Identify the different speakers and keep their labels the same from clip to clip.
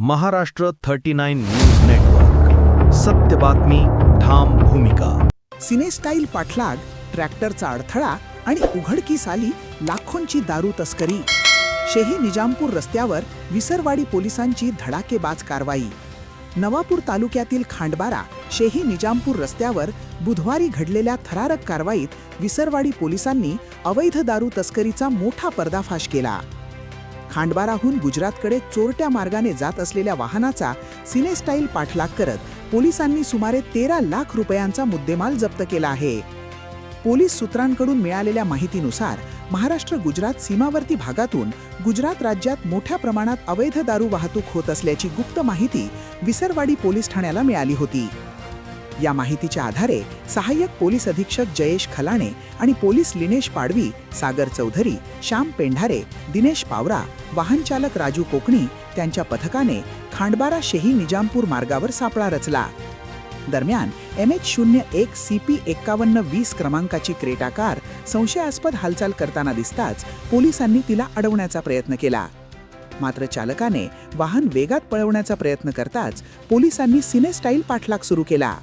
Speaker 1: Maharashtra 39 news network. सत्य बातमी, ठाम भूमिका.
Speaker 2: सिनेस्टाईल पाठलाग, ट्रॅक्टरचा अडथळा आणि उघडकीस आली लाखोंची दारू तस्करी. शेही निजामपूर रस्त्यावर विसरवाडी पोलिसांची धडाकेबाज कारवाई. नवापूर तालुक्यातील खांडबारा शेही निजामपूर रस्त्यावर बुधवारी घडलेल्या थरारक कारवाईत विसरवाडी पोलिसांनी अवैध दारू तस्करीचा मोठा पर्दाफाश केला. खांडबाराहून गुजरातकडे चोरट्या मार्गाने जात असलेल्या वाहनाचा सिनेस्टाईल पाठलाग करत पोलिसांनी सुमारे 13 लाख रुपयांचा मुद्देमाल जप्त केला आहे. पोलीस सूत्रांकडून मिळालेल्या माहितीनुसार महाराष्ट्र गुजरात सीमावर्ती भागातून गुजरात राज्यात मोठ्या प्रमाणात अवैध दारू वाहतूक होत असल्याची गुप्त माहिती विसरवाडी पोलीस ठाण्याला मिळाली होती. या माहितीच्या आधारे सहाय्यक पोलीस अधीक्षक जयेश खलाणे आणि पोलीस लिनेश पाडवी, सागर चौधरी, श्याम पेंढारे, दिनेश पावरा, वाहनचालक राजू कोकणी त्यांच्या पथकाने खांडबारा शेही निजामपूर मार्गावर सापळा रचला. दरम्यान MH01 CP 5120 क्रमांकाची क्रेटा कार संशयास्पद हालचाल करताना दिसताच पोलिसांनी तिला अडवण्याचा प्रयत्न केला. मात्र चालकाने वाहन वेगात पळवण्याचा प्रयत्न करताच पोलिसांनी सिनेस्टाईल पाठलाग सुरू केला.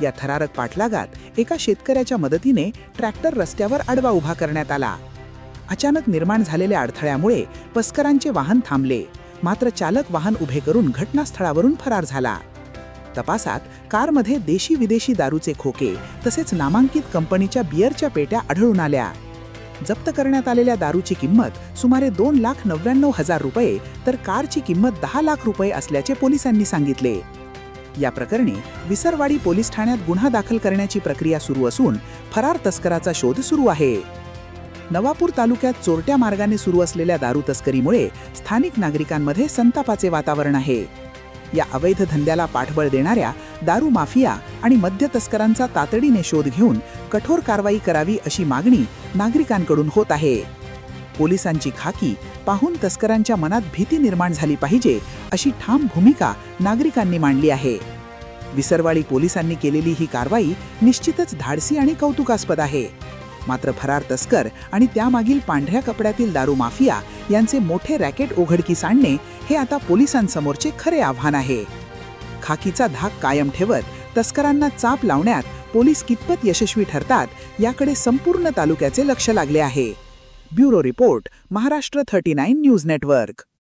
Speaker 2: या थरारक पाठलागात एका शेतकऱ्याच्या मदतीने ट्रॅक्टर रस्त्यावर आडवा उभा करण्यात आला. अचानक निर्माण झालेल्या अडथळ्यामुळे तस्करांचे वाहन थांबले, मात्र चालक वाहन उभे करून घटनास्थळावरून फरार झाला. तपासात कारमध्ये देशी विदेशी दारूचे खोके तसेच नामांकित कंपनीच्या बिअरच्या पेट्या आढळून आल्या. जप्त करण्यात आलेल्या दारूची किंमत सुमारे 2,99,000 रुपये तर कारची किंमत 10 लाख रुपये असल्याचे पोलिसांनी सांगितले. या प्रकरणी विसरवाडी पोलीस ठाण्यात गुन्हा दाखल करण्याची प्रक्रिया सुरू असून फरार तस्कराचा शोध सुरू आहे. नवापूर तालुक्यात चोरट्या मार्गाने सुरू असलेल्या दारू तस्करीमुळे स्थानिक नागरिकांमध्ये संतापाचे वातावरण आहे. या अवैध धंद्याला पाठबळ देणाऱ्या दारू माफिया आणि मद्य तस्करांचा तातडीने शोध घेऊन कठोर कारवाई करावी अशी मागणी नागरिकांकडून होत आहे. पोलिसांची खाकी पाहून तस्करांच्या मनात भीती निर्माण झाली पाहिजे अशी ठाम भूमिका नागरिकांनी मांडली आहे. विसरवाडी पोलिसांनी केलेली ही कारवाई निश्चितच धाडसी आणि कौतुकास्पद आहे. मात्र फरार तस्कर आणि त्यामागील पांढऱ्या कपड्यातील दारू माफिया यांचे मोठे रॅकेट उघडकीस आणणे हे आता पोलिसांसमोरचे खरे आव्हान आहे. खाकीचा धाक कायम ठेवत तस्करांना चाप लावण्यात पोलीस कितपत यशस्वी ठरतात याकडे संपूर्ण तालुक्याचे लक्ष लागले आहे. Bureau report, Maharashtra 39 news network.